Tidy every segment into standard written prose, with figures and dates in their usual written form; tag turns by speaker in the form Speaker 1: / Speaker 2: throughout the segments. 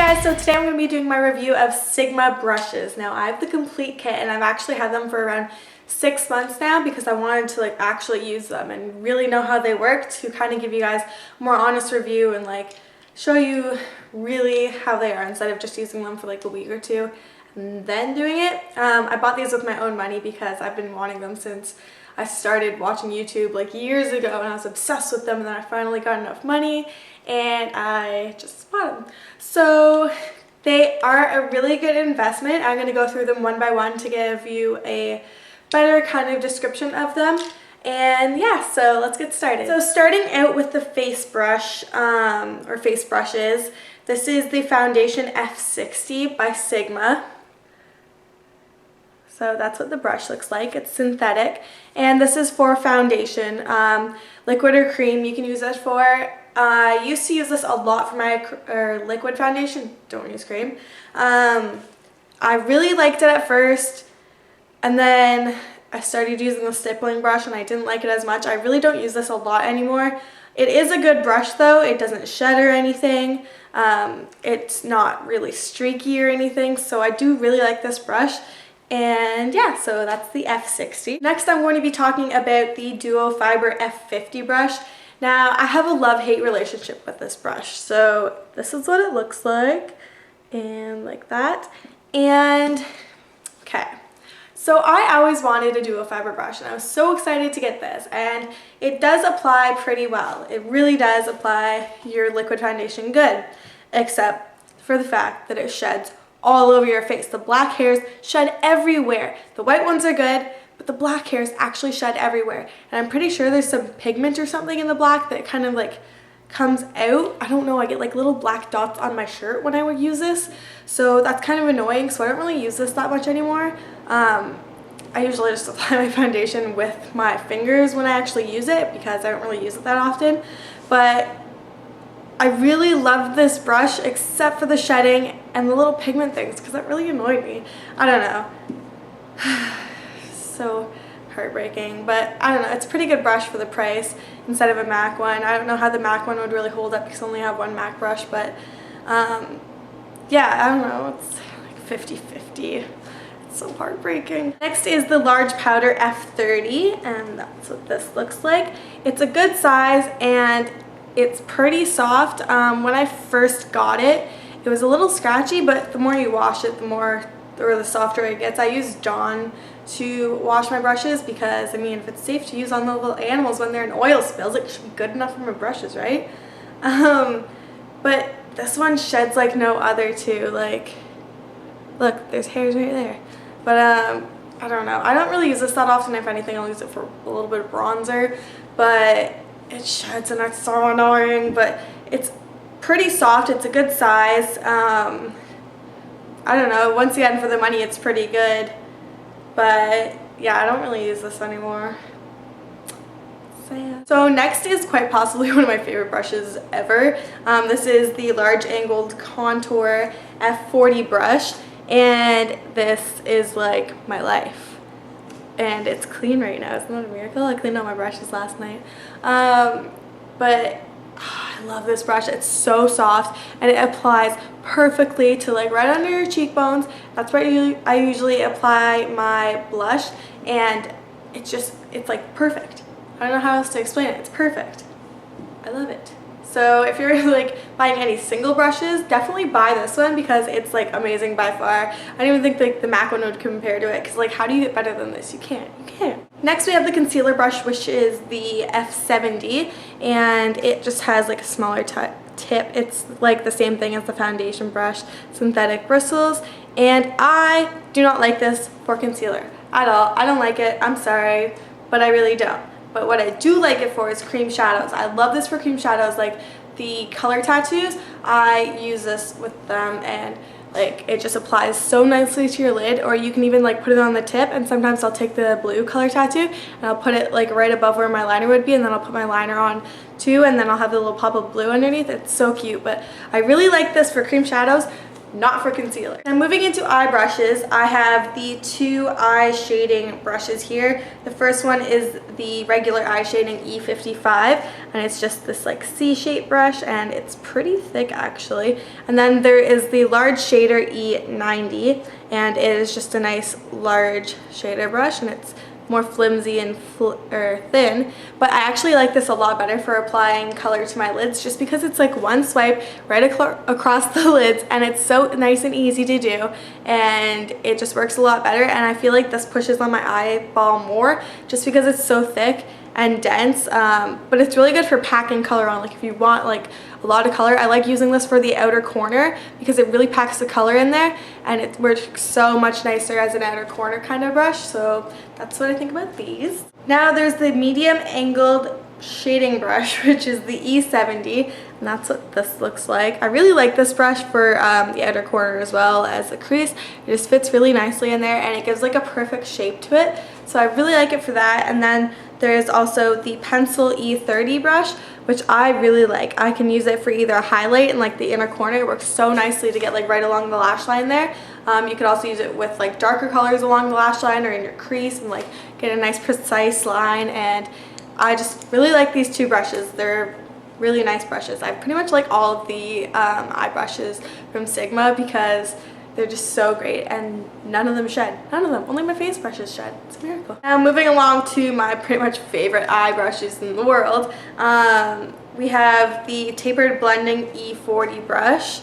Speaker 1: guys, so today I'm going to be doing my review of Sigma brushes. Now I have the complete kit and I've actually had them for around 6 months now because I wanted to actually use them and really know how they work to kind of give you guys a more honest review and show you really how they are instead of just using them for a week or two and then doing it. I bought these with my own money because I've been wanting them since I started watching YouTube years ago, and I was obsessed with them, and then I finally got enough money and I just bought them. So they are a really good investment. I'm going to go through them one by one to give you a better kind of description of them. And yeah, so let's get started. So starting out with the face brush, or face brushes, this is the Foundation F60 by Sigma. So that's what the brush looks like. It's synthetic, and this is for foundation, liquid or cream. You can use this for, I used to use this a lot for my liquid foundation. Don't use cream. I really liked it at first, and then I started using the stippling brush and I didn't like it as much. I really don't use this a lot anymore. It is a good brush though. It doesn't shed or anything. It's not really streaky or anything, so I do really like this brush. And yeah, so that's the F60. Next, I'm going to be talking about the Duo Fiber F50 brush. Now, I have a love-hate relationship with this brush. So this is what it looks like, and like that. And okay, so I always wanted a Duo Fiber brush, and I was so excited to get this. And it does apply pretty well. It really does apply your liquid foundation good, except for the fact that it sheds all over your face. The black hairs shed everywhere. The white ones are good, but the black hairs actually shed everywhere. And I'm pretty sure there's some pigment or something in the black that kind of comes out. I don't know, I get little black dots on my shirt when I would use this. So that's kind of annoying, so I don't really use this that much anymore. I usually just apply my foundation with my fingers when I actually use it because I don't really use it that often. But I really loved this brush except for the shedding and the little pigment things because that really annoyed me. I don't know. So heartbreaking, but I don't know. It's a pretty good brush for the price instead of a MAC one. I don't know how the MAC one would really hold up because I only have one MAC brush, but yeah, I don't know. It's 50-50. It's so heartbreaking. Next is the large powder F30, and that's what this looks like. It's a good size and it's pretty soft. When I first got it, it was a little scratchy, but the more you wash it, the softer it gets. I use Dawn to wash my brushes because, I mean, if it's safe to use on the little animals when they're in oil spills, it should be good enough for my brushes, right? But this one sheds like no other too. Look, there's hairs right there. But I don't know. I don't really use this that often. If anything, I'll use it for a little bit of bronzer, but it sheds and it's so annoying. But it's pretty soft. It's a good size. I don't know. Once again, for the money, it's pretty good. But yeah, I don't really use this anymore. So next is quite possibly one of my favorite brushes ever. This is the large angled contour F40 brush, and this is like my life. And it's clean right now. Isn't that a miracle? I cleaned out my brushes last night. But I love this brush. It's so soft and it applies perfectly to right under your cheekbones. That's where I usually apply my blush, and it's perfect. I don't know how else to explain it. It's perfect. I love it. So if you're buying any single brushes, definitely buy this one because it's amazing by far. I don't even think the MAC one would compare to it because how do you get better than this? You can't. You can't. Next we have the concealer brush, which is the F70, and it just has a smaller tip. It's the same thing as the foundation brush, synthetic bristles, and I do not like this for concealer at all. I don't like it. I'm sorry, but I really don't. But what I do like it for is cream shadows. I love this for cream shadows, the color tattoos. I use this with them, and it just applies so nicely to your lid, or you can even put it on the tip, and sometimes I'll take the blue color tattoo and I'll put it right above where my liner would be, and then I'll put my liner on too, and then I'll have the little pop of blue underneath. It's so cute. But I really like this for cream shadows. not for concealer. Now moving into eye brushes, I have the two eye shading brushes here. The first one is the regular eye shading E55, and it's just this like C-shaped brush, and it's pretty thick actually. And then there is the large shader E90, and it is just a nice large shader brush, and it's more flimsy and thin, but I actually like this a lot better for applying color to my lids, just because it's like one swipe right across the lids, and it's so nice and easy to do, and it just works a lot better. And I feel like this pushes on my eyeball more just because it's so thick and dense, but it's really good for packing color on. Like if you want like a lot of color, I like using this for the outer corner because it really packs the color in there, and it works so much nicer as an outer corner kind of brush. So that's what I think about these. Now there's the medium angled shading brush, which is the E70, and that's what this looks like. I really like this brush for the outer corner as well as the crease. It just fits really nicely in there, and it gives like a perfect shape to it, so I really like it for that. And then there's also the pencil E30 brush, which I really like. I can use it for either a highlight in like the inner corner. It works so nicely to get like right along the lash line there. You could also use it with like darker colors along the lash line or in your crease and like get a nice precise line. And I just really like these two brushes. They're really nice brushes. I pretty much like all of the eye brushes from Sigma because they're just so great, and none of them shed. None of them. Only my face brushes shed. It's a miracle. Now moving along to my pretty much favorite eye brushes in the world. We have the tapered blending E40 brush,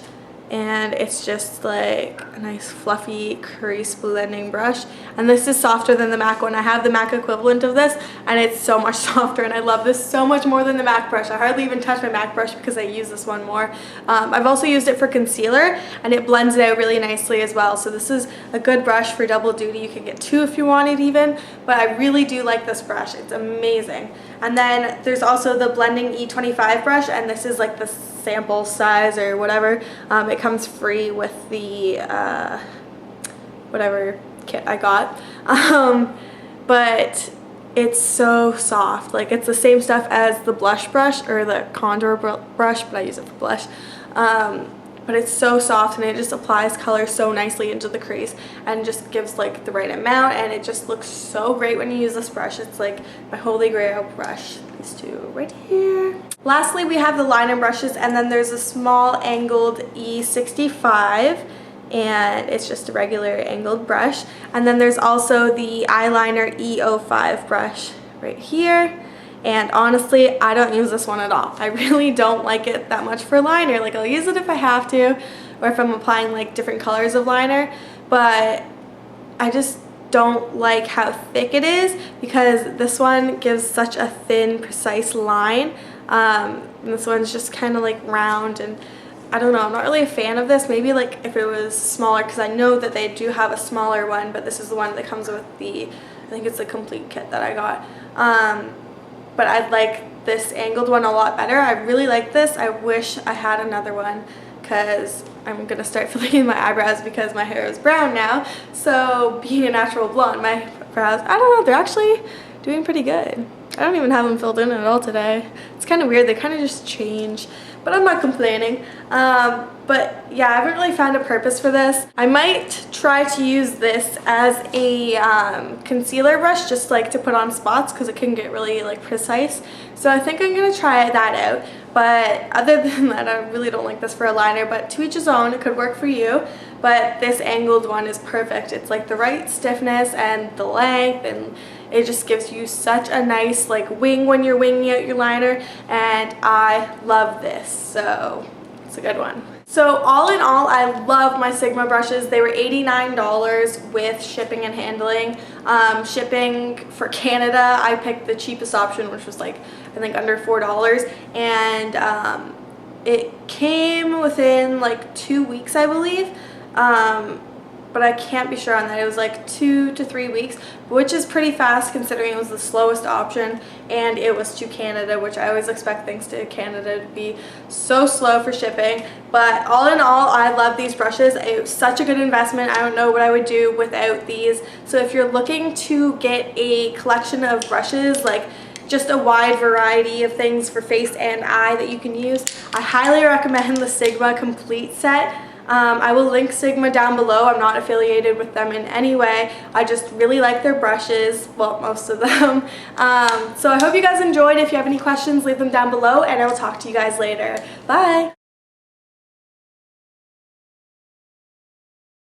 Speaker 1: and it's just like a nice fluffy crease blending brush, and this is softer than the MAC one. I have the MAC equivalent of this, and it's so much softer, and I love this so much more than the MAC brush. I hardly even touch my MAC brush because I use this one more. I've also used it for concealer, and it blends it out really nicely as well, so this is a good brush for double duty. You can get two if you wanted even, but I really do like this brush. It's amazing. And then there's also the blending E25 brush, and this is like the sample size or whatever. It comes free with the whatever kit I got, but it's so soft. Like it's the same stuff as the blush brush or the contour brush, but I use it for blush. But it's so soft, and it just applies color so nicely into the crease and just gives like the right amount, and it just looks so great when you use this brush. It's like my holy grail brush. These two right here. Lastly, we have the liner brushes, and then there's a small angled E65, and it's just a regular angled brush. And then there's also the eyeliner E05 brush right here. And honestly, I don't use this one at all. I really don't like it that much for liner. Like I'll use it if I have to, or if I'm applying like different colors of liner, but I just don't like how thick it is because this one gives such a thin, precise line. And this one's just kind of like round, and I don't know, I'm not really a fan of this. Maybe like if it was smaller, because I know that they do have a smaller one, but this is the one that comes with the, I think it's the complete kit that I got. But I like this angled one a lot better. I really like this. I wish I had another one because I'm going to start filling in my eyebrows because my hair is brown now. So being a natural blonde, my brows, I don't know, they're actually doing pretty good. I don't even have them filled in at all today. It's kind of weird. They kind of just change, but I'm not complaining. But yeah, I haven't really found a purpose for this. I might try to use this as a concealer brush, just like to put on spots, because it can get really like precise. So I think I'm gonna try that out. But other than that, I really don't like this for a liner, but to each his own. It could work for you, but this angled one is perfect. It's like the right stiffness and the length, and it just gives you such a nice like wing when you're winging out your liner, and I love this, so it's a good one. So all in all, I love my Sigma brushes. They were $89 with shipping and handling. Shipping for Canada, I picked the cheapest option, which was like I think under $4, and it came within like 2 weeks, I believe. But I can't be sure on that. It was like 2 to 3 weeks, which is pretty fast considering it was the slowest option, and it was to Canada, which I always expect things to Canada to be so slow for shipping. But all in all, I love these brushes. It was such a good investment. I don't know what I would do without these. So if you're looking to get a collection of brushes, like just a wide variety of things for face and eye that you can use, I highly recommend the Sigma complete set. I will link Sigma down below. I'm not affiliated with them in any way. I just really like their brushes, well, most of them. So I hope you guys enjoyed. If you have any questions, leave them down below, and I will talk to you guys later. Bye!